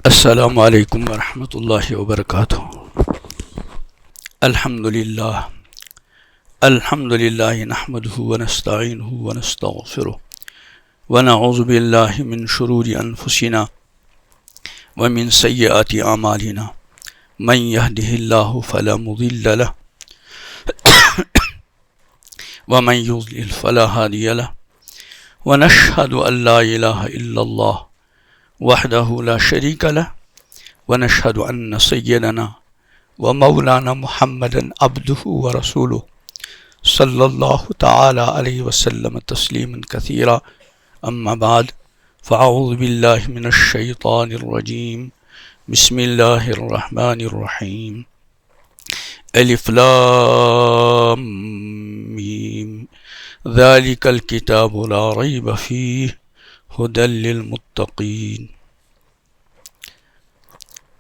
السلام علیکم ورحمۃ اللہ وبرکاتہ۔ الحمد للہ نحمده ونستعینه ونستغفره ونعوذ باللہ من شرور انفسنا ومن سیئات اعمالنا من يهده الله فلا مضل له ومن يضلل فلا هادي له ونشهد ان لا اله الا الله وحده لا شريك له ونشهد أن سيدنا ومولانا محمدا عبده ورسوله صلى الله تعالى عليه وسلم تسليما كثيرا أما بعد فأعوذ بالله من الشيطان الرجيم بسم الله الرحمن الرحيم ألف لام ميم ذلك الكتاب لا ريب فيه هدى للمتقين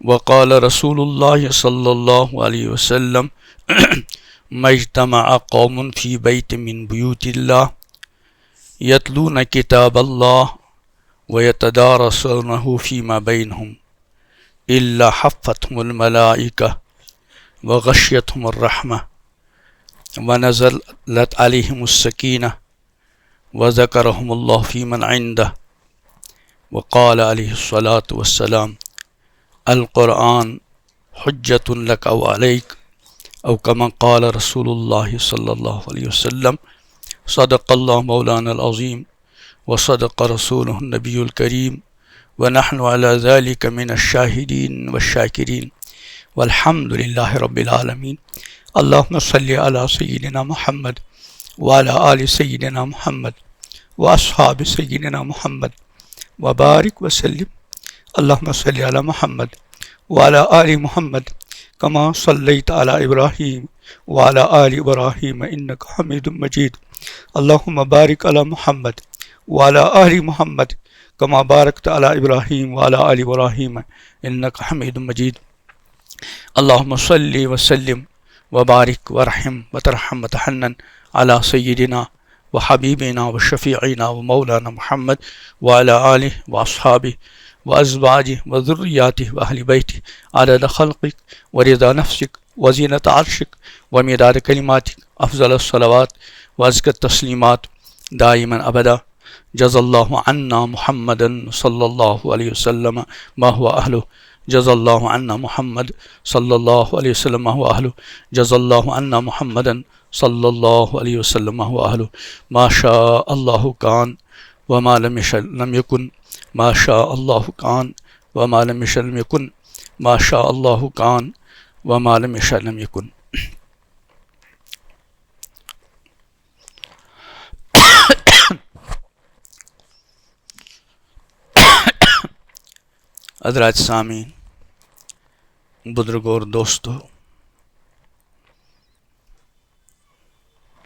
وقال رسول الله صلى الله عليه وسلم ما اجتمع قوم في بيت من بيوت الله يتلون كتاب الله ويتدارسونه فيما بينهم إلا حفتهم الملائكة وغشيتهم الرحمة ونزلت عليهم السكينة وذكرهم الله في من عنده وقال عليه الصلاة والسلام القرآن حجة لك أو عليك أو كما قال رسول الله صلى الله عليه وسلم صدق الله مولانا العظيم وصدق رسوله النبي الكريم ونحن على ذلك من الشاهدين والشاكرين والحمد لله رب العالمين اللهم صل على سيدنا محمد وعلى آل سيدنا محمد وأصحاب سيدنا محمد وبارك وسلم اللهم صل على محمد وعلى آل محمد كما صليت على إبراهيم وعلى آل إبراهيم إنك حميد مجيد اللهم بارك على محمد وعلى آل محمد كما باركت على إبراهيم وعلى آل إبراهيم إنك حميد مجيد اللهم صل وسلم وبارك ورحم وترحم وتحنن على سيدنا وحبيبنا وشفيعنا ومولانا محمد وعلى آله وأصحابه وأزواجه وذرياته وأهل بيته عدد خلقك ورضا نفسك وزينة عرشك ومداد كلماتك أفضل الصلوات وأزكى التسليمات دائما أبدا جزا الله عنا محمدا صلى الله عليه وسلم ما هو أهله جزا الله عنا محمد صلى الله عليه وسلم ما هو أهله جزا الله عنا محمدا صلى الله عليه وسلم ما هو أهله ما شاء الله كان وما لم يشأ لم يكن ما شاء الله كان وما لم يشأ لم يكن ما شاء الله كان وما لم يشأ لم يكن حضرات سامعین، بزرگوں اور دوستو،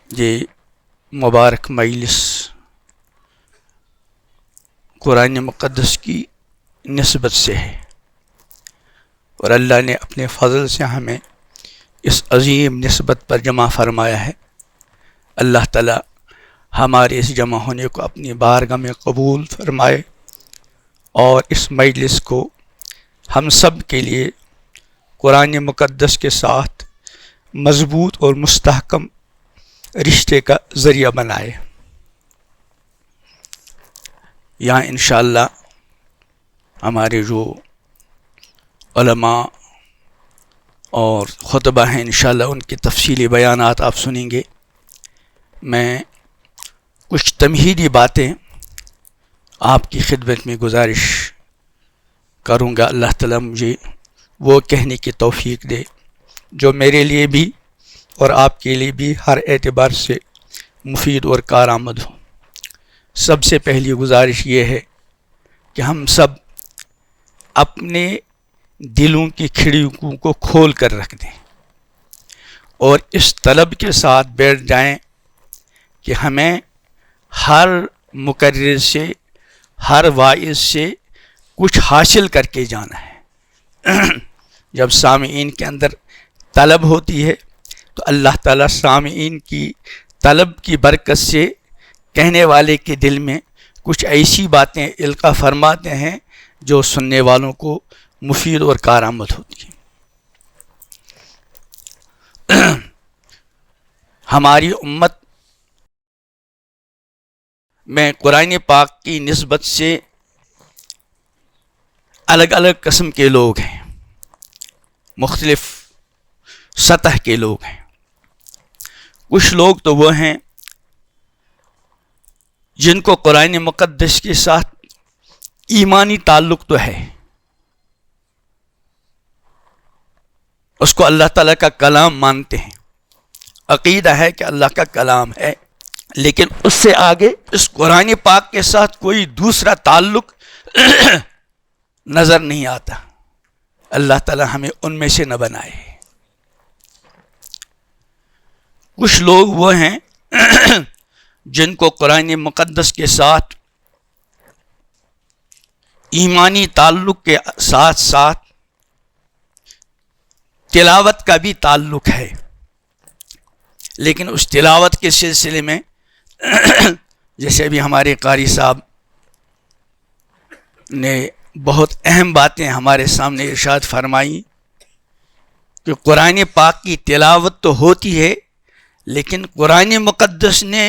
یہ مبارک مجلس قرآن مقدس کی نسبت سے ہے، اور اللہ نے اپنے فضل سے ہمیں اس عظیم نسبت پر جمع فرمایا ہے۔ اللہ تعالی ہمارے اس جمع ہونے کو اپنی بارگاہ میں قبول فرمائے، اور اس مجلس کو ہم سب کے لیے قرآن مقدس کے ساتھ مضبوط اور مستحکم رشتے کا ذریعہ بنائے۔ یہاں انشاءاللہ ہمارے جو علماء اور خطبہ ہیں انشاءاللہ ان کی تفصیلی بیانات آپ سنیں گے۔ میں کچھ تمہیدی باتیں آپ کی خدمت میں گزارش کروں گا، اللہ تعالیٰ مجھے وہ کہنے کی توفیق دے جو میرے لیے بھی اور آپ کے لیے بھی ہر اعتبار سے مفید اور کارآمد ہو۔ سب سے پہلی گزارش یہ ہے کہ ہم سب اپنے دلوں کی کھڑکیوں کو کھول کر رکھ دیں اور اس طلب کے ساتھ بیٹھ جائیں کہ ہمیں ہر مقرر سے، ہر واعظ سے کچھ حاصل کر کے جانا ہے۔ جب سامعین کے اندر طلب ہوتی ہے تو اللہ تعالیٰ سامعین کی طلب کی برکت سے کہنے والے کے دل میں کچھ ایسی باتیں القاء فرماتے ہیں جو سننے والوں کو مفید اور کارآمد ہوتی ہے۔ ہماری امت میں قرآن پاک کی نسبت سے الگ الگ قسم کے لوگ ہیں، مختلف سطح کے لوگ ہیں۔ کچھ لوگ تو وہ ہیں جن کو قرآن مقدس کے ساتھ ایمانی تعلق تو ہے، اس کو اللہ تعالیٰ کا کلام مانتے ہیں، عقیدہ ہے کہ اللہ کا کلام ہے، لیکن اس سے آگے اس قرآن پاک کے ساتھ کوئی دوسرا تعلق نظر نہیں آتا۔ اللہ تعالیٰ ہمیں ان میں سے نہ بنائے۔ کچھ لوگ وہ ہیں جن کو قرآن مقدس کے ساتھ ایمانی تعلق کے ساتھ ساتھ تلاوت کا بھی تعلق ہے، لیکن اس تلاوت کے سلسلے میں جیسے ابھی ہمارے قاری صاحب نے بہت اہم باتیں ہمارے سامنے ارشاد فرمائی کہ قرآن پاک کی تلاوت تو ہوتی ہے، لیکن قرآن مقدس نے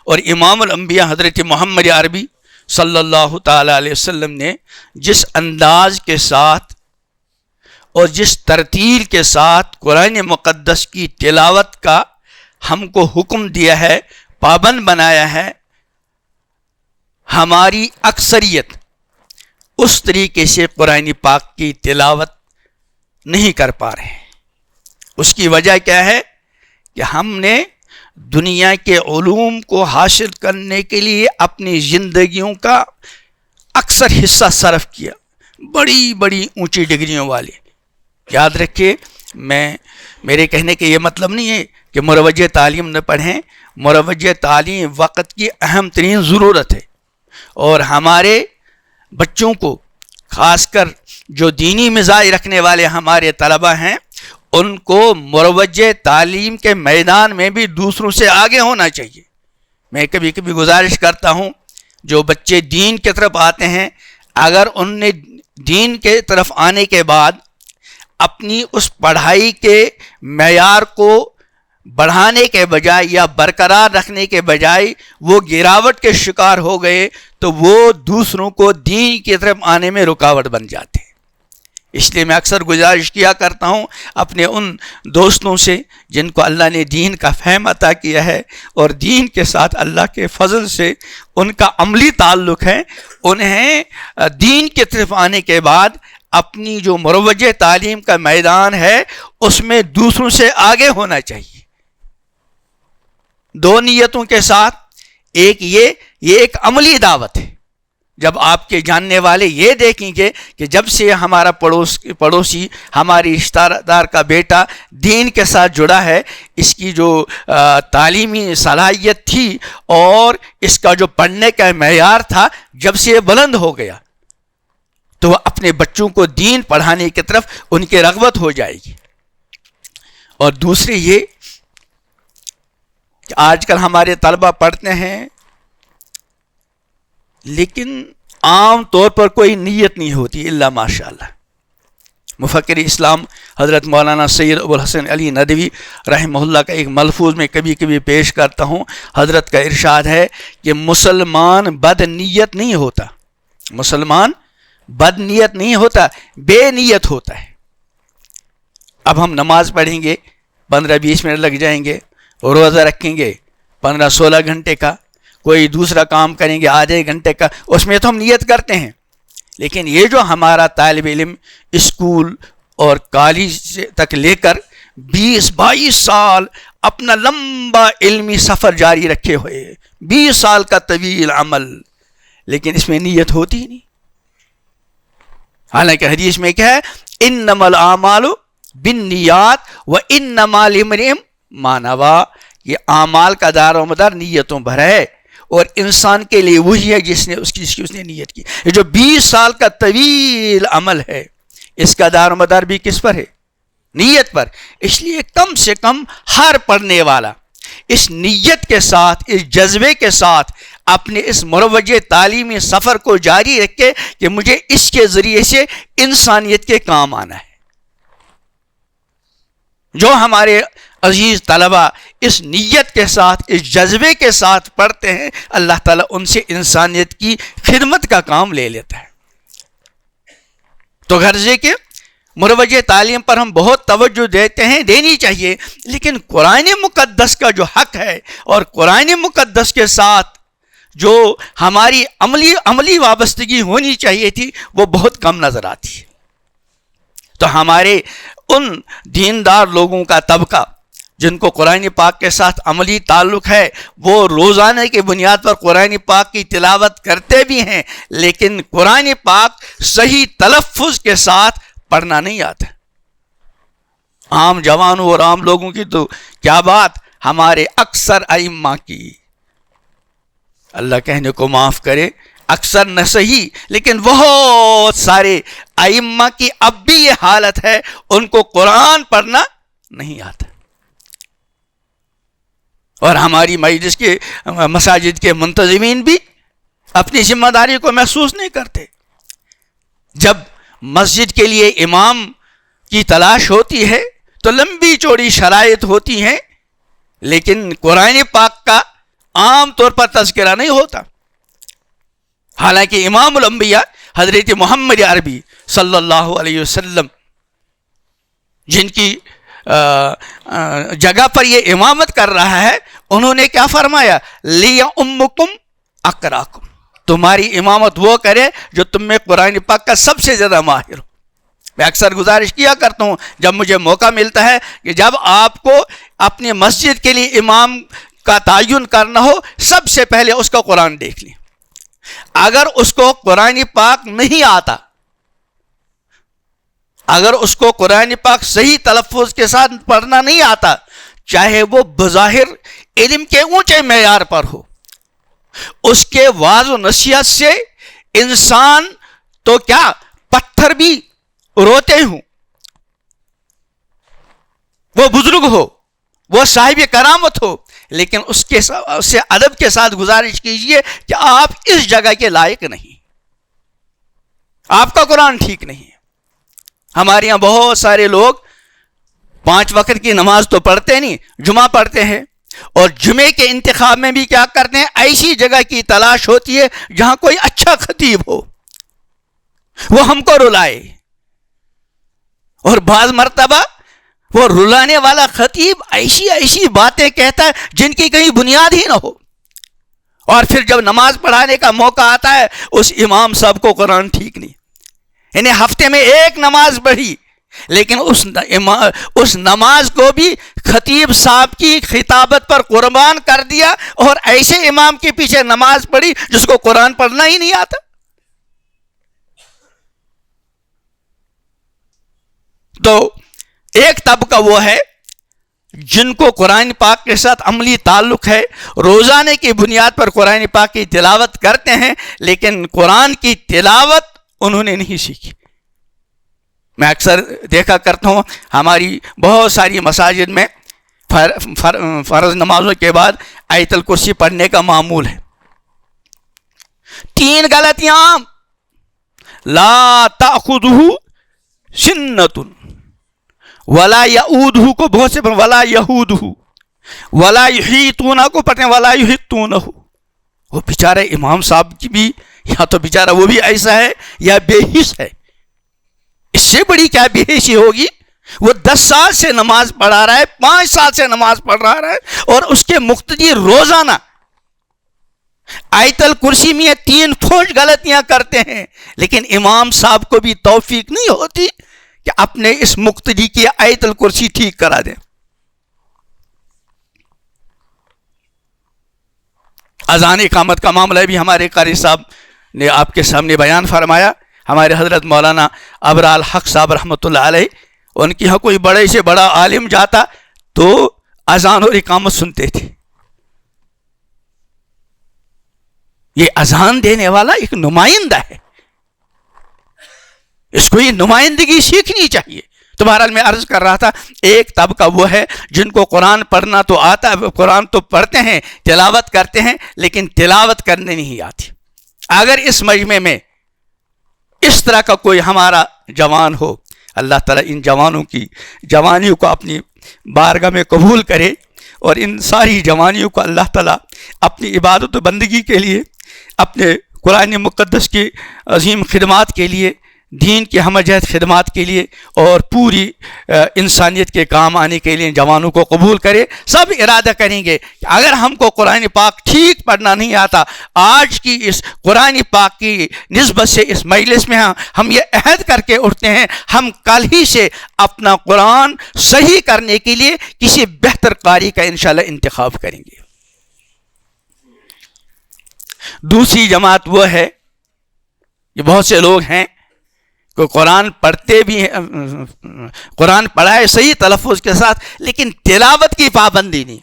اور امام الانبیاء حضرت محمد عربی صلی اللہ تعالیٰ علیہ وسلم نے جس انداز کے ساتھ اور جس ترتیل کے ساتھ قرآن مقدس کی تلاوت کا ہم کو حکم دیا ہے، پابند بنایا ہے، ہماری اکثریت اس طریقے سے قرآن پاک کی تلاوت نہیں کر پا رہے۔ اس کی وجہ کیا ہے کہ ہم نے دنیا کے علوم کو حاصل کرنے کے لیے اپنی زندگیوں کا اکثر حصہ صرف کیا، بڑی بڑی اونچی ڈگریوں والے۔ یاد رکھیے، میرے کہنے کے یہ مطلب نہیں ہے کہ مروجہ تعلیم نہ پڑھیں، مروجہ تعلیم وقت کی اہم ترین ضرورت ہے، اور ہمارے بچوں کو خاص کر جو دینی مزاج رکھنے والے ہمارے طلبہ ہیں ان کو مروجہ تعلیم کے میدان میں بھی دوسروں سے آگے ہونا چاہیے۔ میں کبھی کبھی گزارش کرتا ہوں جو بچے دین کی طرف آتے ہیں، اگر ان نے دین کے طرف آنے کے بعد اپنی اس پڑھائی کے معیار کو بڑھانے کے بجائے یا برقرار رکھنے کے بجائے وہ گراوٹ کے شکار ہو گئے تو وہ دوسروں کو دین کی طرف آنے میں رکاوٹ بن جاتے ہیں۔ اس لیے میں اکثر گزارش کیا کرتا ہوں اپنے ان دوستوں سے جن کو اللہ نے دین کا فہم عطا کیا ہے اور دین کے ساتھ اللہ کے فضل سے ان کا عملی تعلق ہے، انہیں دین کی طرف آنے کے بعد اپنی جو مروجہ تعلیم کا میدان ہے اس میں دوسروں سے آگے ہونا چاہیے، دو نیتوں کے ساتھ۔ ایک یہ ایک عملی دعوت ہے، جب آپ کے جاننے والے یہ دیکھیں گے کہ جب سے ہمارا پڑوسی ہماری رشتہ دار کا بیٹا دین کے ساتھ جڑا ہے، اس کی جو تعلیمی صلاحیت تھی اور اس کا جو پڑھنے کا معیار تھا جب سے یہ بلند ہو گیا، تو وہ اپنے بچوں کو دین پڑھانے کی طرف ان کی رغبت ہو جائے گی۔ اور دوسری یہ کہ آج کل ہمارے طلبہ پڑھتے ہیں لیکن عام طور پر کوئی نیت نہیں ہوتی الا ماشاء اللہ۔ مفکر اسلام حضرت مولانا سید ابو الحسن علی ندوی رحمہ اللہ کا ایک ملفوظ میں کبھی کبھی پیش کرتا ہوں۔ حضرت کا ارشاد ہے کہ مسلمان بد نیت نہیں ہوتا، مسلمان بد نیت نہیں ہوتا، بے نیت ہوتا ہے۔ اب ہم نماز پڑھیں گے 15-20 منٹ لگ جائیں گے، روزہ رکھیں گے 15-16 گھنٹے کا، کوئی دوسرا کام کریں گے آدھے گھنٹے کا، اس میں تو ہم نیت کرتے ہیں، لیکن یہ جو ہمارا طالب علم اسکول اور کالج تک لے کر 20-22 سال اپنا لمبا علمی سفر جاری رکھے ہوئے، 20 سال کا طویل عمل، لیکن اس میں نیت ہوتی ہی نہیں۔ حالانکہ حدیث میں کیا ہے، انما الاعمال بالنیات وانما لامرئ ما نوى، یہ اعمال کا دار و مدار نیتوں پر ہے، اور انسان کے لیے وہی ہے جس نے اس نے نیت کی۔ یہ جو 20 سال کا طویل عمل ہے اس کا دار و مدار بھی کس پر ہے؟ نیت پر۔ اس لیے کم سے کم ہر پڑھنے والا اس نیت کے ساتھ، اس جذبے کے ساتھ اپنے اس مروج تعلیمی سفر کو جاری رکھے کہ مجھے اس کے ذریعے سے انسانیت کے کام آنا ہے. جو ہمارے عزیز طلبہ اس نیت کے ساتھ، اس جذبے کے ساتھ پڑھتے ہیں، اللہ تعالیٰ ان سے انسانیت کی خدمت کا کام لے لیتا ہے. تو غرضے کہ مروج تعلیم پر ہم بہت توجہ دیتے ہیں، دینی چاہیے، لیکن قرآن مقدس کا جو حق ہے اور قرآن مقدس کے ساتھ جو ہماری عملی وابستگی ہونی چاہیے تھی وہ بہت کم نظر آتی ہے. تو ہمارے ان دیندار لوگوں کا طبقہ جن کو قرآن پاک کے ساتھ عملی تعلق ہے، وہ روزانہ کی بنیاد پر قرآن پاک کی تلاوت کرتے بھی ہیں، لیکن قرآن پاک صحیح تلفظ کے ساتھ پڑھنا نہیں آتا. عام جوانوں اور عام لوگوں کی تو کیا بات، ہمارے اکثر ائمہ کی، اللہ کہنے کو معاف کرے، اکثر نہ صحیح لیکن بہت سارے ائمہ کی اب بھی یہ حالت ہے، ان کو قرآن پڑھنا نہیں آتا. اور ہماری مجلس کے مساجد کے منتظمین بھی اپنی ذمہ داری کو محسوس نہیں کرتے. جب مسجد کے لیے امام کی تلاش ہوتی ہے تو لمبی چوڑی شرائط ہوتی ہیں، لیکن قرآن پاک کا عام طور پر تذکرہ نہیں ہوتا. حالانکہ امام الانبیاء حضرت محمد عربی صلی اللہ علیہ وسلم جن کی جگہ پر یہ امامت کر رہا ہے، انہوں نے کیا فرمایا؟ لِيَؤُمُّكُمْ أَقْرَأَكُمْ، تمہاری امامت وہ کرے جو تم میں قرآن پاک کا سب سے زیادہ ماہر ہو. میں اکثر گزارش کیا کرتا ہوں جب مجھے موقع ملتا ہے کہ جب آپ کو اپنی مسجد کے لیے امام کا تعین کرنا ہو، سب سے پہلے اس کا قرآن دیکھ لیں. اگر اس کو قرآن پاک نہیں آتا، اگر اس کو قرآن پاک صحیح تلفظ کے ساتھ پڑھنا نہیں آتا، چاہے وہ بظاہر علم کے اونچے معیار پر ہو، اس کے واعظ و نصیحت سے انسان تو کیا پتھر بھی روتے ہوں، وہ بزرگ ہو، وہ صاحب کرامت ہو، لیکن اس سے ادب کے ساتھ گزارش کیجئے کہ آپ اس جگہ کے لائق نہیں، آپ کا قرآن ٹھیک نہیں ہے. ہمارے یہاں بہت سارے لوگ 5 وقت کی نماز تو پڑھتے نہیں، جمعہ پڑھتے ہیں، اور جمعے کے انتخاب میں بھی کیا کرتے ہیں، ایسی جگہ کی تلاش ہوتی ہے جہاں کوئی اچھا خطیب ہو، وہ ہم کو رلائے. اور بعض مرتبہ وہ رلانے والا خطیب ایسی باتیں کہتا ہے جن کی کہیں بنیاد ہی نہ ہو، اور پھر جب نماز پڑھانے کا موقع آتا ہے اس امام صاحب کو قرآن ٹھیک نہیں. انہیں ہفتے میں ایک نماز پڑھی، لیکن اس نماز کو بھی خطیب صاحب کی خطابت پر قربان کر دیا، اور ایسے امام کے پیچھے نماز پڑھی جس کو قرآن پڑھنا ہی نہیں آتا. تو ایک طبقہ وہ ہے جن کو قرآن پاک کے ساتھ عملی تعلق ہے، روزانے کی بنیاد پر قرآن پاک کی تلاوت کرتے ہیں، لیکن قرآن کی تلاوت انہوں نے نہیں سیکھی. میں اکثر دیکھا کرتا ہوں ہماری بہت ساری مساجد میں فرض نمازوں کے بعد آیت الکرسی پڑھنے کا معمول ہے. 3 غلطیاں عام: لا تأخذہ سنۃ، ولا یعودہ کو بہت سے ولا یہودہ، ولا یحیطونہ کو پڑھتے ہیں ولا یحیطونہ. وہ بیچارہ امام صاحب کی بھی یا تو بیچارہ وہ بھی ایسا ہے یا بے حس ہے. اس سے بڑی کیا بے حسی ہوگی؟ وہ 10 سال سے نماز پڑھا رہا ہے، 5 سال سے نماز پڑھ رہا ہے، اور اس کے مقتدی روزانہ آیت الکرسی میں 3 فوج غلطیاں کرتے ہیں، لیکن امام صاحب کو بھی توفیق نہیں ہوتی کہ اپنے اس مقتدی کی آیت الکرسی ٹھیک کرا دیں. اذان اقامت کا معاملہ بھی ہمارے قاری صاحب نے آپ کے سامنے بیان فرمایا. ہمارے حضرت مولانا ابرار الحق صاحب رحمۃ اللہ علیہ، ان کی یہاں کوئی بڑے سے بڑا عالم جاتا تو اذان اور اقامت سنتے تھے. یہ اذان دینے والا ایک نمائندہ ہے، اس کو یہ نمائندگی سیکھنی چاہیے. تو بہرحال میں عرض کر رہا تھا ایک طبقہ وہ ہے جن کو قرآن پڑھنا تو آتا ہے، قرآن تو پڑھتے ہیں، تلاوت کرتے ہیں، لیکن تلاوت کرنے نہیں آتی۔ اگر اس مجمع میں اس طرح کا کوئی ہمارا جوان ہو، اللہ تعالیٰ ان جوانوں کی جوانیوں کو اپنی بارگاہ میں قبول کرے، اور ان ساری جوانیوں کو اللہ تعالیٰ اپنی عبادت و بندگی کے لیے، اپنے قرآن مقدس کی عظیم خدمات کے لیے، دین کی ہمہ جہت خدمات کے لیے اور پوری انسانیت کے کام آنے کے لیے جوانوں کو قبول کرے۔ سب ارادہ کریں گے کہ اگر ہم کو قرآن پاک ٹھیک پڑھنا نہیں آتا، آج کی اس قرآن پاک کی نسبت سے اس مجلس میں ہم یہ عہد کر کے اٹھتے ہیں، ہم کل ہی سے اپنا قرآن صحیح کرنے کے لیے کسی بہتر قاری کا انشاءاللہ انتخاب کریں گے۔ دوسری جماعت وہ ہے کہ بہت سے لوگ ہیں کہ قرآن پڑھتے بھی ہیں، قرآن پڑھائے صحیح تلفظ کے ساتھ، لیکن تلاوت کی پابندی نہیں۔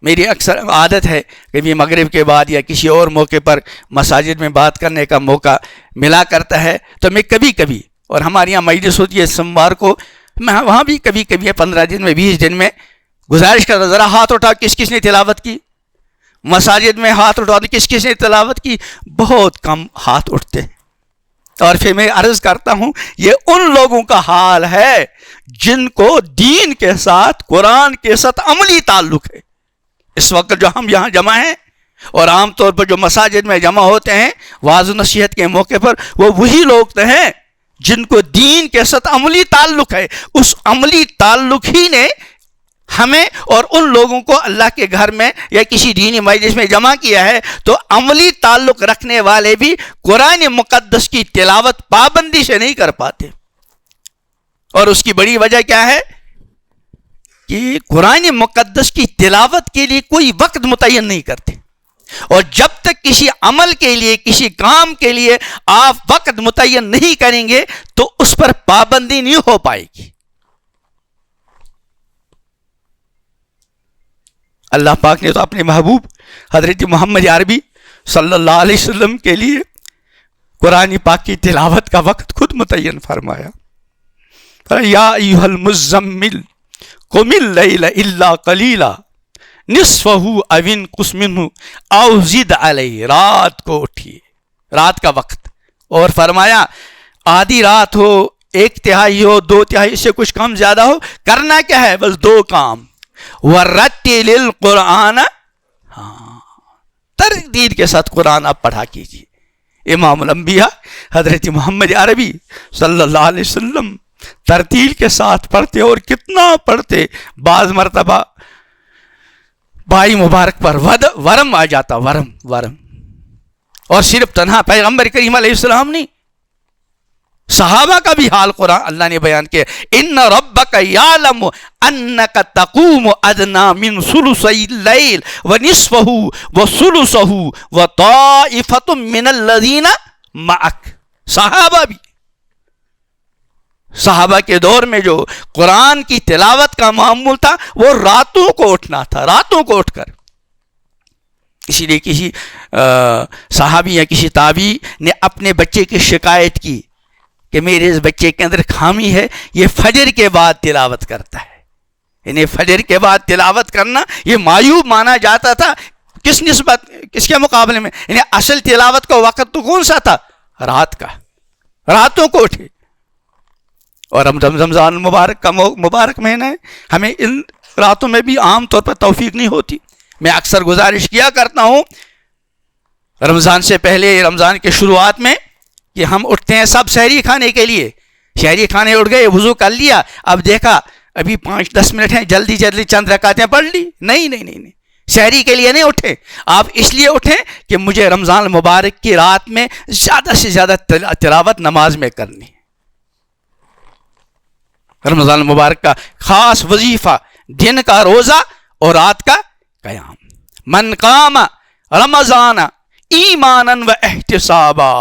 میری اکثر عادت ہے کہ بھی مغرب کے بعد یا کسی اور موقع پر مساجد میں بات کرنے کا موقع ملا کرتا ہے، تو میں کبھی کبھی، اور ہمارے یہاں مجلس ہوتی ہے سوموار کو، میں وہاں بھی کبھی کبھی 15 دن میں 20 دن میں گزارش کرتا ذرا ہاتھ اٹھا کس کس نے تلاوت کی، مساجد میں ہاتھ اٹھا کس کس نے تلاوت کی، بہت کم ہاتھ اٹھتے ہیں۔ اور پھر میں عرض کرتا ہوں یہ ان لوگوں کا حال ہے جن کو دین کے ساتھ، قرآن کے ساتھ عملی تعلق ہے۔ اس وقت جو ہم یہاں جمع ہیں اور عام طور پر جو مساجد میں جمع ہوتے ہیں وعظ و نصیحت کے موقع پر، وہ وہی لوگ تو ہیں جن کو دین کے ساتھ عملی تعلق ہے۔ اس عملی تعلق ہی نے ہمیں اور ان لوگوں کو اللہ کے گھر میں یا کسی دینی مجلس میں جمع کیا ہے۔ تو عملی تعلق رکھنے والے بھی قرآن مقدس کی تلاوت پابندی سے نہیں کر پاتے، اور اس کی بڑی وجہ کیا ہے کہ قرآن مقدس کی تلاوت کے لیے کوئی وقت متعین نہیں کرتے، اور جب تک کسی عمل کے لیے، کسی کام کے لیے آپ وقت متعین نہیں کریں گے تو اس پر پابندی نہیں ہو پائے گی۔ اللہ پاک نے تو اپنے محبوب حضرت محمد عربی صلی اللہ علیہ وسلم کے لیے قرآن پاک کی تلاوت کا وقت خود متعین فرمایا۔ یا ایھا المزمل قم اللیل الا قلیلا نصفہ او انقص منہ او زد علیہ، رات کو اٹھیے، رات کا وقت، اور فرمایا آدھی رات ہو، 1/3 ہو، 2/3، اس سے کچھ کم زیادہ ہو، کرنا کیا ہے؟ بس 2 کام، وَرَتِّلِ الْقُرْآنَ، تردید کے ساتھ قرآن آپ پڑھا کیجیے۔ امام الانبیاء حضرت محمد عربی صلی اللہ علیہ وسلم ترتیل کے ساتھ پڑھتے، اور کتنا پڑھتے، بعض مرتبہ بھائی مبارک پر ورم آ جاتا، ورم، اور صرف تنہا پیغمبر کریم علیہ السلام نہیں، صحابہ کا بھی حال قرآن اللہ نے بیان کیا۔ ان ربک یعلم انک تقوم ادنی من ثلثی اللیل ونصفہ وثلثہ وطائفۃ من الذین معک۔ صحابہ کے دور میں جو قرآن کی تلاوت کا معمول تھا وہ راتوں کو اٹھنا تھا، راتوں کو اٹھ کر۔ اسی لیے کسی صحابی یا کسی تابعی نے اپنے بچے کی شکایت کی کہ میرے اس بچے کے اندر خامی ہے، یہ فجر کے بعد تلاوت کرتا ہے۔ یعنی فجر کے بعد تلاوت کرنا یہ معیوب مانا جاتا تھا، کس نسبت، کس کے مقابلے میں؟ یعنی اصل تلاوت کا وقت تو کون سا تھا؟ رات کا، راتوں کو اٹھے۔ اور رمضان مبارک کا مبارک مہینہ ہے، ہمیں ان راتوں میں بھی عام طور پر توفیق نہیں ہوتی۔ میں اکثر گزارش کیا کرتا ہوں رمضان سے پہلے، رمضان کے شروعات میں، کہ ہم اٹھتے ہیں سب سحری کھانے کے لیے، سحری کھانے اٹھ گئے، وضو کر لیا، اب دیکھا ابھی 5-10 منٹ ہیں، جلدی چند رکعتیں پڑھ لی۔ نہیں، سحری کے لیے نہیں اٹھے آپ، اس لیے اٹھیں کہ مجھے رمضان مبارک کی رات میں زیادہ سے زیادہ تلاوت نماز میں کرنی ہے۔ رمضان مبارک کا خاص وظیفہ دن کا روزہ اور رات کا قیام۔ من قام رمضان ایمانا و احتسابا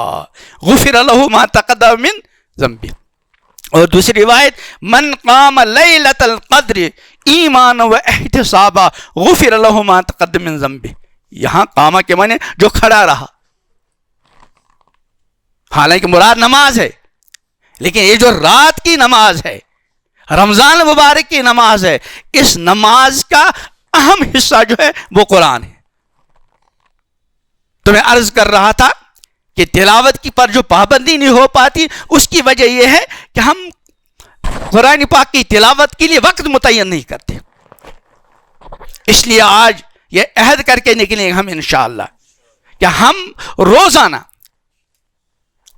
غفر له ما تقدم من ذنبه۔ اور دوسری روایت من قام لیلۃ القدر ایمانا و احتسابا غفر له ما تقدم من ذنبه۔ یہاں قامہ کے معنی جو کھڑا رہا، حالانکہ مراد نماز ہے، لیکن یہ جو رات کی نماز ہے رمضان مبارک کی نماز ہے، اس نماز کا اہم حصہ جو ہے وہ قرآن ہے۔ تو میں عرض کر رہا تھا کہ تلاوت کی پر جو پابندی نہیں ہو پاتی، اس کی وجہ یہ ہے کہ ہم قرآن پاک کی تلاوت کے لیے وقت متعین نہیں کرتے۔ اس لیے آج یہ عہد کر کے نکلیں ہم انشاءاللہ کہ ہم روزانہ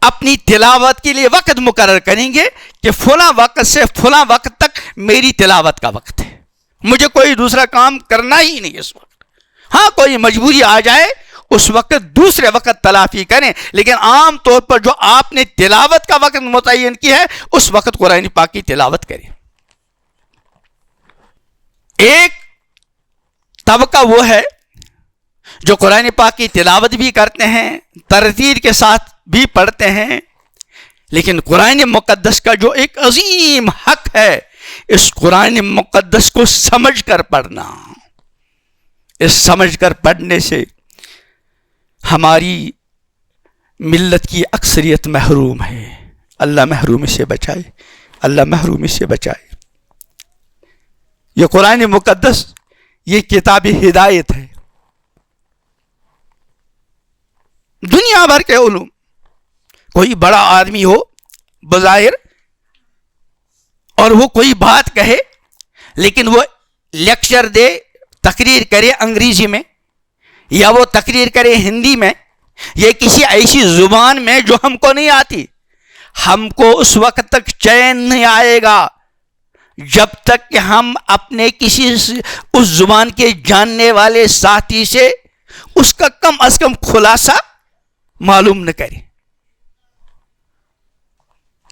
اپنی تلاوت کے لیے وقت مقرر کریں گے کہ فلاں وقت سے فلاں وقت تک میری تلاوت کا وقت ہے، مجھے کوئی دوسرا کام کرنا ہی نہیں اس وقت۔ ہاں کوئی مجبوری آ جائے اس وقت دوسرے وقت تلافی کریں، لیکن عام طور پر جو آپ نے تلاوت کا وقت متعین کیا ہے اس وقت قرآن پاک کی تلاوت کریں۔ ایک طبقہ وہ ہے جو قرآن پاک کی تلاوت بھی کرتے ہیں، ترتیل کے ساتھ بھی پڑھتے ہیں، لیکن قرآن مقدس کا جو ایک عظیم حق ہے، اس قرآن مقدس کو سمجھ کر پڑھنا، اس سمجھ کر پڑھنے سے ہماری ملت کی اکثریت محروم ہے۔ اللہ محرومی سے بچائے، اللہ محرومی سے بچائے۔ یہ قرآن مقدس یہ کتاب ہدایت ہے۔ دنیا بھر کے علوم، کوئی بڑا آدمی ہو بظاہر اور وہ کوئی بات کہے، لیکن وہ لیکچر دے، تقریر کرے انگریزی میں، یا وہ تقریر کرے ہندی میں، یا کسی ایسی زبان میں جو ہم کو نہیں آتی، ہم کو اس وقت تک چین نہیں آئے گا جب تک کہ ہم اپنے کسی اس زبان کے جاننے والے ساتھی سے اس کا کم از کم خلاصہ معلوم نہ کریں۔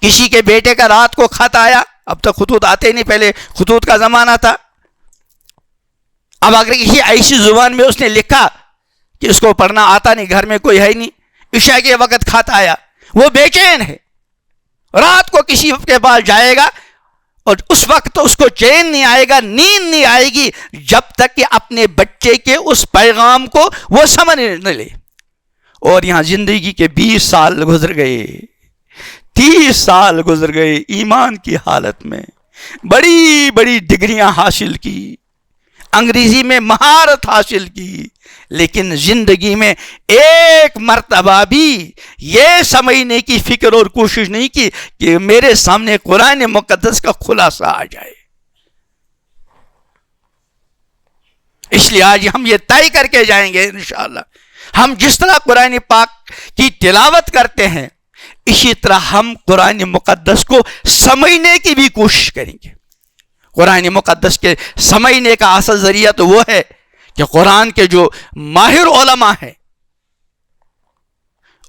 کسی کے بیٹے کا رات کو خط آیا، اب تک خطوط آتے نہیں، پہلے خطوط کا زمانہ تھا۔ اب اگر کسی ایسی زبان میں اس نے لکھا کہ اس کو پڑھنا آتا نہیں، گھر میں کوئی ہے نہیں، عشاء کے وقت خط آیا، وہ بے چین ہے، رات کو کسی کے پاس جائے گا اور اس وقت اس کو چین نہیں آئے گا، نیند نہیں آئے گی جب تک کہ اپنے بچے کے اس پیغام کو وہ سمجھ نہ لے۔ اور یہاں زندگی کے 20 سال گزر گئے، 30 سال گزر گئے، ایمان کی حالت میں بڑی بڑی ڈگریاں حاصل کی، انگریزی میں مہارت حاصل کی، لیکن زندگی میں ایک مرتبہ بھی یہ سمجھنے کی فکر اور کوشش نہیں کی کہ میرے سامنے قرآن مقدس کا خلاصہ آ جائے۔ اس لیے آج ہم یہ طے کر کے جائیں گے انشاءاللہ، ہم جس طرح قرآن پاک کی تلاوت کرتے ہیں اسی طرح ہم قرآن مقدس کو سمجھنے کی بھی کوشش کریں گے۔ قرآن مقدس کے سمجھنے کا اصل ذریعہ تو وہ ہے کہ قرآن کے جو ماہر علماء ہیں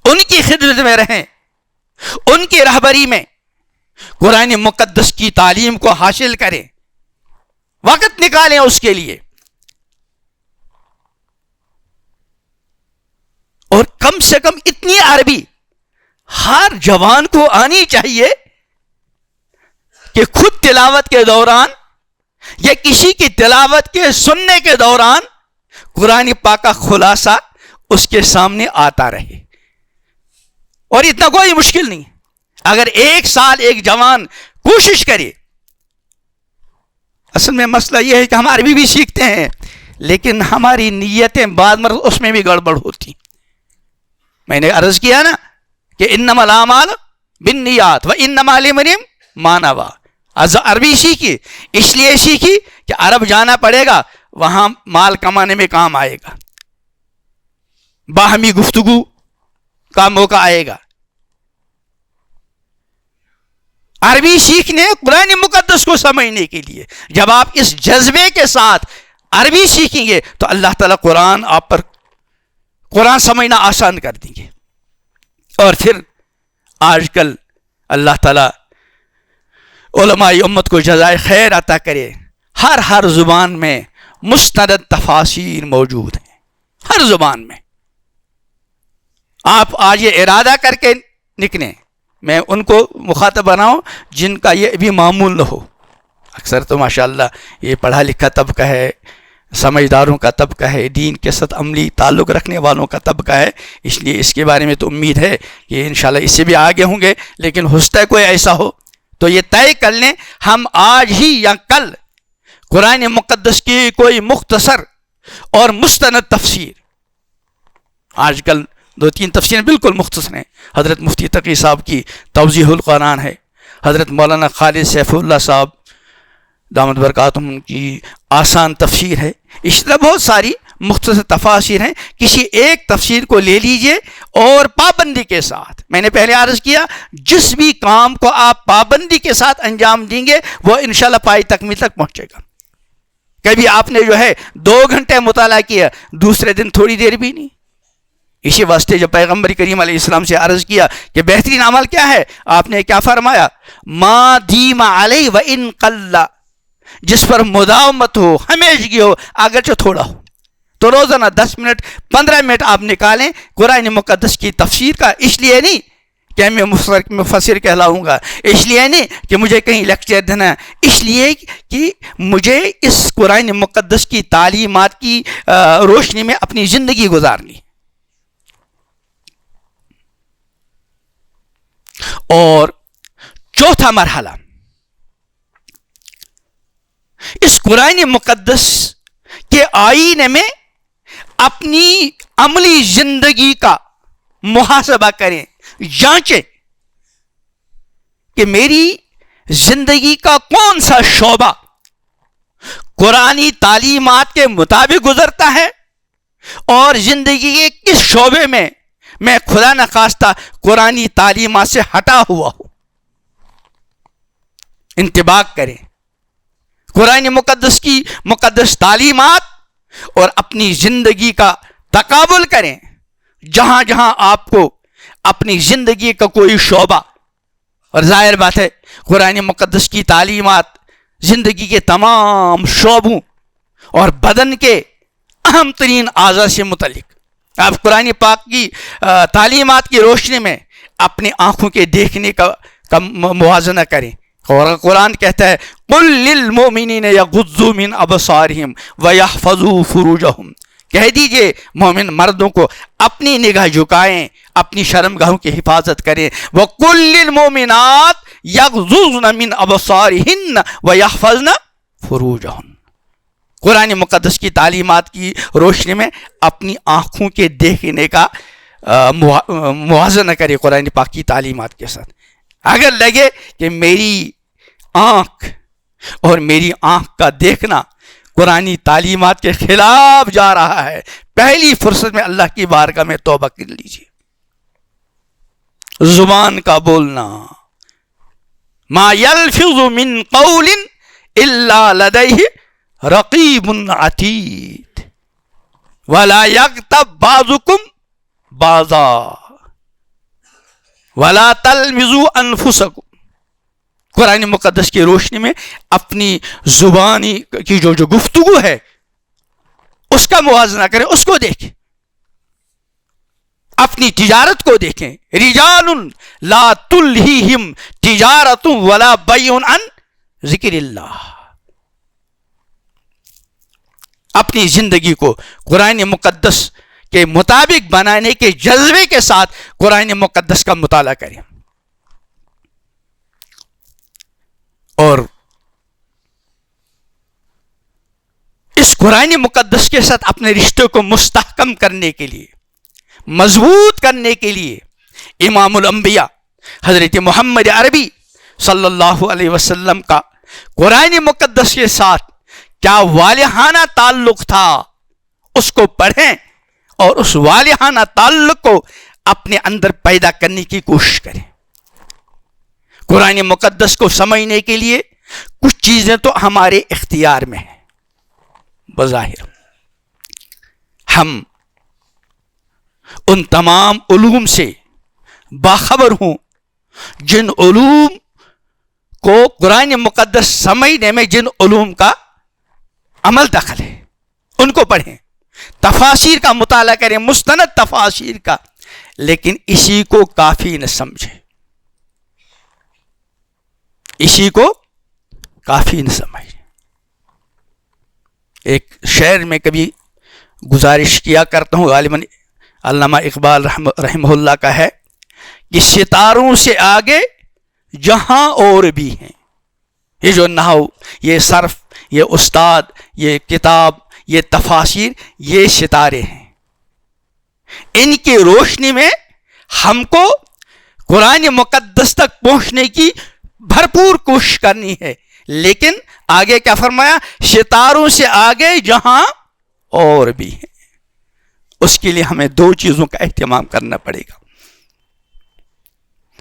ان کی خدمت میں رہیں، ان کی رہبری میں قرآن مقدس کی تعلیم کو حاصل کریں، وقت نکالیں اس کے لیے، اور کم سے کم اتنی عربی ہر جوان کو آنی چاہیے کہ خود تلاوت کے دوران یا کسی کی تلاوت کے سننے کے دوران قرآن پاک کا خلاصہ اس کے سامنے آتا رہے۔ اور اتنا کوئی مشکل نہیں، اگر ایک سال ایک جوان کوشش کرے۔ اصل میں مسئلہ یہ ہے کہ ہم عربی بھی سیکھتے ہیں لیکن ہماری نیتیں بعد میں اس میں بھی گڑبڑ ہوتی۔ میں نے عرض کیا نا کہ انما الاعمال بالنیات وانما لامرئ ما نوى۔ عربی سیکھی، اس لیے سیکھی کہ عرب جانا پڑے گا، وہاں مال کمانے میں کام آئے گا، باہمی گفتگو کا موقع آئے گا۔ عربی سیکھنے قرآن مقدس کو سمجھنے کے لیے جب آپ اس جذبے کے ساتھ عربی سیکھیں گے تو اللہ تعالیٰ قرآن آپ پر قرآن سمجھنا آسان کر دیں گے۔ اور پھر آج کل اللہ تعالیٰ علماء امت کو جزائے خیر عطا کرے، ہر زبان میں مستند تفاسیر موجود ہیں، ہر زبان میں۔ آپ آج یہ ارادہ کر کے نکلیں، میں ان کو مخاطب بناؤں جن کا یہ بھی معمول نہ ہو۔ اکثر تو ماشاءاللہ یہ پڑھا لکھا طبقہ ہے، سمجھداروں کا طبقہ ہے، دین کے ساتھ عملی تعلق رکھنے والوں کا طبقہ ہے، اس لیے اس کے بارے میں تو امید ہے کہ انشاءاللہ اس سے بھی آگے ہوں گے، لیکن ہوستا ہے کوئی ایسا ہو تو یہ طے کر لیں ہم آج ہی یا کل قرآن مقدس کی کوئی مختصر اور مستند تفسیر، آج کل 2-3 تفسیریں بالکل مختصر ہیں، حضرت مفتی تقی صاحب کی توضیح القرآن ہے، حضرت مولانا خالد سیف اللہ صاحب دامت برکاتہم کی آسان تفسیر ہے، اس طرح بہت ساری مختصر تفاسیر ہیں. کسی ایک تفسیر کو لے لیجئے اور پابندی کے ساتھ، میں نے پہلے عرض کیا جس بھی کام کو آپ پابندی کے ساتھ انجام دیں گے وہ انشاءاللہ پائی تکمیل تک پہنچے گا. کبھی آپ نے جو ہے 2 گھنٹے مطالعہ کیا، دوسرے دن تھوڑی دیر بھی نہیں. اسی واسطے جب پیغمبر کریم علیہ السلام سے عرض کیا کہ بہترین عمل کیا ہے، آپ نے کیا فرمایا؟ ما دیم علیہ و ان قل، جس پر مداومت ہو، ہمیشگی ہو، اگرچہ تھوڑا ہو. تو روزانہ 10 منٹ 15 منٹ آپ نکالیں قرآن مقدس کی تفسیر کا. اس لیے نہیں کہ میں مفسر کہلاؤں گا، اس لیے نہیں کہ مجھے کہیں لیکچر دینا ہے، اس لیے کہ مجھے اس قرآن مقدس کی تعلیمات کی روشنی میں اپنی زندگی گزارنی. اور چوتھا مرحلہ، اس قرآن مقدس کے آئینے میں اپنی عملی زندگی کا محاسبہ کریں، جانچیں کہ میری زندگی کا کون سا شعبہ قرآنی تعلیمات کے مطابق گزرتا ہے اور زندگی کے کس شعبے میں میں خدا نخواستہ قرآنی تعلیمات سے ہٹا ہوا ہوں. انتباہ کریں قرآن مقدس کی مقدس تعلیمات اور اپنی زندگی کا تقابل کریں. جہاں جہاں آپ کو اپنی زندگی کا کوئی شعبہ، اور ظاہر بات ہے قرآن مقدس کی تعلیمات زندگی کے تمام شعبوں اور بدن کے اہم ترین اعضاء سے متعلق، آپ قرآن پاک کی تعلیمات کی روشنی میں اپنی آنکھوں کے دیکھنے کا موازنہ کریں. اور قرآن کہتا ہے قُلْ لِلْمُؤْمِنِينَ يَغُضُّوا مِنْ أَبْصَارِهِمْ وَيَحْفَظُوا فُرُوجَهُمْ، کہہ دیجئے مومن مردوں کو اپنی نگاہ جھکائیں، اپنی شرمگاہوں کی حفاظت کریں. وَقُلْ لِلْمُؤْمِنَاتِ يَغْضُضْنَ مِنْ أَبْصَارِهِنَّ وَيَحْفَظْنَ فُرُوجَهُنَّ. قرآن مقدس کی تعلیمات کی روشنی میں اپنی آنکھوں کے دیکھنے کا موازنہ کرے قرآن پاک کی تعلیمات کے ساتھ. اگر لگے کہ میری آنکھ اور میری آنکھ کا دیکھنا قرآنی تعلیمات کے خلاف جا رہا ہے، پہلی فرصت میں اللہ کی بارگاہ میں توبہ کر لیجیے. زبان کا بولنا، ما یلفظ من قول الا لدیہ رقیب عتید ولا یغتب بعضکم بعضا ولا تلمزوا انفسکم. قرآن مقدس کی روشنی میں اپنی زبانی کی جو گفتگو ہے اس کا موازنہ کریں، اس کو دیکھیں. اپنی تجارت کو دیکھیں. رجال لا تلہیہم تجارت ولا بیع عن ذکر اللہ. اپنی زندگی کو قرآن مقدس کے مطابق بنانے کے جذبے کے ساتھ قرآن مقدس کا مطالعہ کریں. اور اس قرآن مقدس کے ساتھ اپنے رشتے کو مستحکم کرنے کے لیے، مضبوط کرنے کے لیے امام الانبیاء حضرت محمد عربی صلی اللہ علیہ وسلم کا قرآن مقدس کے ساتھ کیا والہانہ تعلق تھا، اس کو پڑھیں اور اس والہانہ تعلق کو اپنے اندر پیدا کرنے کی کوشش کریں. قرآن مقدس کو سمجھنے کے لیے کچھ چیزیں تو ہمارے اختیار میں ہیں. بظاہر ہم ان تمام علوم سے باخبر ہوں جن علوم کو قرآن مقدس سمجھنے میں جن علوم کا عمل دخل ہے، ان کو پڑھیں، تفاسیر کا مطالعہ کریں، مستند تفاسیر کا. لیکن اسی کو کافی نہ سمجھیں، اسی کو کافی نہ سمجھیں. ایک شعر میں کبھی گزارش کیا کرتا ہوں، غالباً علامہ اقبال رحمہ اللہ کا ہے کہ ستاروں سے آگے جہاں اور بھی ہیں. یہ جو نحو، یہ صرف، یہ استاد، یہ کتاب، یہ تفاسیر، یہ ستارے ہیں. ان کی روشنی میں ہم کو قرآن مقدس تک پہنچنے کی بھرپور کوشش کرنی ہے. لیکن آگے کیا فرمایا؟ ستاروں سے آگے جہاں اور بھی ہیں. اس کے لیے ہمیں دو چیزوں کا اہتمام کرنا پڑے گا.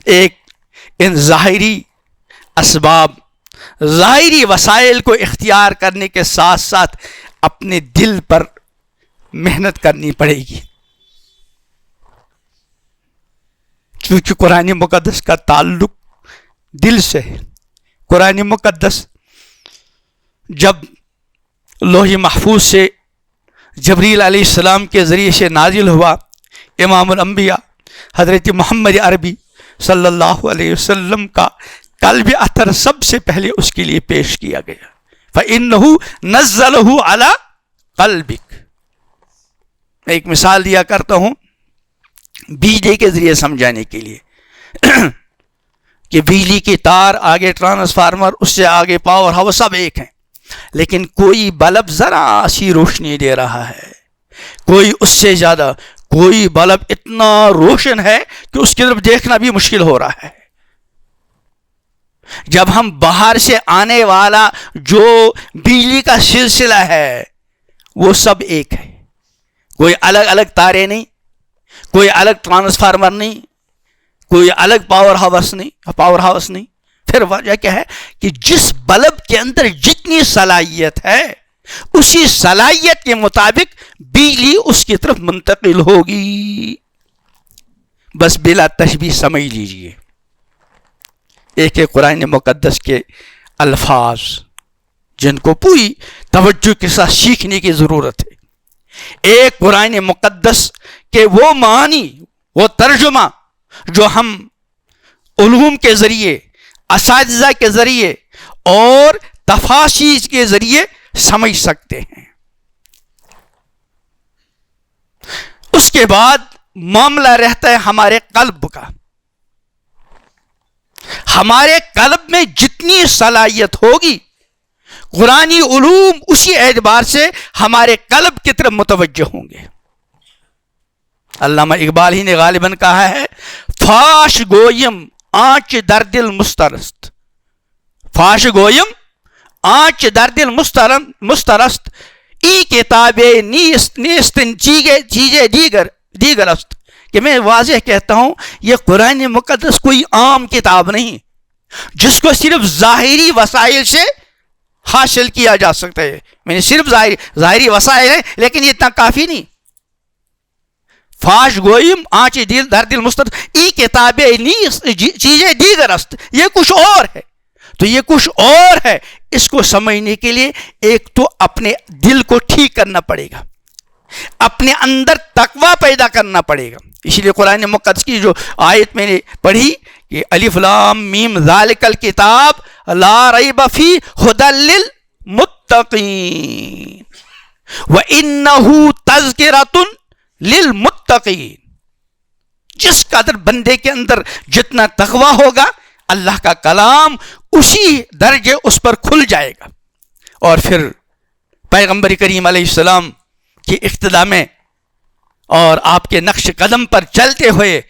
ایک، ان ظاہری اسباب، ظاہری وسائل کو اختیار کرنے کے ساتھ ساتھ اپنے دل پر محنت کرنی پڑے گی. چونکہ قرآن مقدس کا تعلق دل سے ہے. قرآن مقدس جب لوح محفوظ سے جبریل علیہ السلام کے ذریعے سے نازل ہوا، امام الانبیاء حضرت محمد عربی صلی اللہ علیہ وسلم کا قلب اطہر سب سے پہلے اس کے لیے پیش کیا گیا. فَإِنَّهُ نَزَّلَهُ عَلَى قَلْبِكَ. میں ایک مثال دیا کرتا ہوں بجلی کے ذریعے سمجھانے کے لیے کہ بجلی کی تار، آگے ٹرانسفارمر، اس سے آگے پاور ہاؤس، سب ایک ہیں. لیکن کوئی بلب ذرا سی روشنی دے رہا ہے، کوئی اس سے زیادہ، کوئی بلب اتنا روشن ہے کہ اس کی طرف دیکھنا بھی مشکل ہو رہا ہے. جب ہم باہر سے آنے والا جو بجلی کا سلسلہ ہے وہ سب ایک ہے. کوئی الگ الگ تارے نہیں، کوئی الگ ٹرانسفارمر نہیں، کوئی الگ پاور ہاؤس نہیں. پھر وجہ کیا ہے کہ جس بلب کے اندر جتنی صلاحیت ہے اسی صلاحیت کے مطابق بجلی اس کی طرف منتقل ہوگی. بس بلا تشبیہ سمجھ لیجئے. ایک قرآن مقدس کے الفاظ جن کو پوری توجہ کے ساتھ سیکھنے کی ضرورت ہے. ایک قرآن مقدس کے وہ معنی، وہ ترجمہ جو ہم علوم کے ذریعے، اساتذہ کے ذریعے اور تفاسیر کے ذریعے سمجھ سکتے ہیں. اس کے بعد معاملہ رہتا ہے ہمارے قلب کا. ہمارے قلب میں جتنی صلاحیت ہوگی قرآنی علوم اسی اعتبار سے ہمارے قلب کی طرف متوجہ ہوں گے. علامہ اقبال ہی نے غالباً کہا ہے، فاش گویم آنچ در دل مسترست، فاش گویم آنچ در دل مسترست، ای کتابیں نیستن چیزیں دیگر است. کہ میں واضح کہتا ہوں یہ قرآن مقدس کوئی عام کتاب نہیں جس کو صرف ظاہری وسائل سے حاصل کیا جا سکتا ہے. میں نے صرف ظاہری وسائل ہے لیکن یہ اتنا کافی نہیں. فاش گوئم آنچ دل در دل مستر ای کتابیں چیزیں دیگر است، یہ کچھ اور ہے. تو یہ کچھ اور ہے، اس کو سمجھنے کے لیے ایک تو اپنے دل کو ٹھیک کرنا پڑے گا، اپنے اندر تقوی پیدا کرنا پڑے گا. اسی لیے قرآن مقدس کی جو آیت میں نے پڑھی کہ الف لام میم ذالک الکتاب لا ریب فیہ ھدی للمتقین وانہ تذکرۃ للمتقین. جس قدر بندے کے اندر جتنا تقوی ہوگا اللہ کا کلام اسی درجے اس پر کھل جائے گا. اور پھر پیغمبر کریم علیہ السلام کی اقتداء میں اور آپ کے نقش قدم پر چلتے ہوئے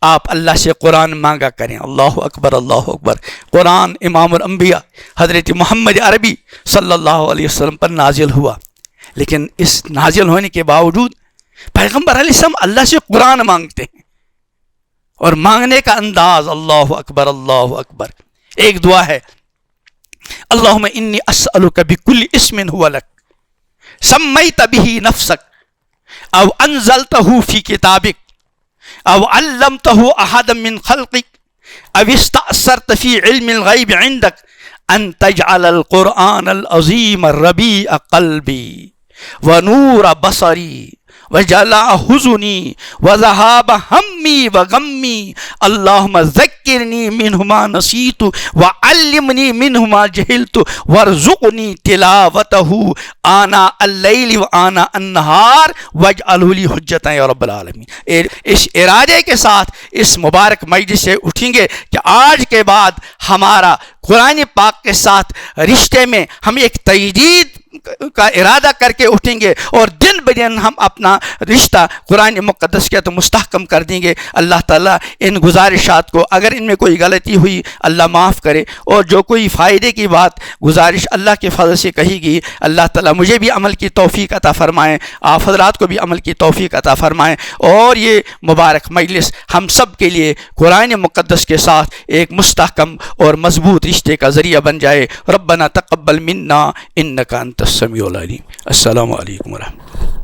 آپ اللہ سے قرآن مانگا کریں. اللہ اکبر، اللہ اکبر. قرآن امام الانبیاء حضرت محمد عربی صلی اللہ علیہ وسلم پر نازل ہوا، لیکن اس نازل ہونے کے باوجود پیغمبر علیہ السلام اللہ سے قرآن مانگتے ہیں، اور مانگنے کا انداز اللہ اکبر، اللہ اکبر. ایک دعا ہے، اللہم انی اسألک بکل اسم ہوا لک سمیت بہ نفسک او انزلتہ فی کتابک او علمتہ احدا من خلقک او استأثرت فی علم الغیب عندک ان تجعل القرآن العظیم ربیع قلبی ونور بصری وجلا حزنی وذهاب ہمی وغمی اللہم ذکرنی منہما نسیت وعلمنی منہما جہلت وارزقنی تلاوتہ آناء اللیل وآناء النہار واجعلہ لی حجتا یا رب العالمین۔ اس ارادے کے ساتھ اس مبارک مجلس سے اٹھیں گے کہ آج کے بعد ہمارا قرآن پاک کے ساتھ رشتے میں ہم ایک تجدید کا ارادہ کر کے اٹھیں گے اور دن بدن ہم اپنا رشتہ قرآن مقدس کے تو مستحکم کر دیں گے۔ اللہ تعالیٰ ان گزارشات کو، اگر ان میں کوئی غلطی ہوئی اللہ معاف کرے، اور جو کوئی فائدے کی بات گزارش اللہ کے فضل سے کہی گئی اللہ تعالیٰ مجھے بھی عمل کی توفیق عطا فرمائیں، آپ حضرات کو بھی عمل کی توفیق عطا فرمائیں، اور یہ مبارک مجلس ہم سب کے لیے قرآن مقدس کے ساتھ ایک مستحکم اور مضبوط رشتے کا ذریعہ بن جائے۔ ربنا تقبل منا انک انت السمیع العلیم۔ السلام علیکم ورحمۃ اللہ۔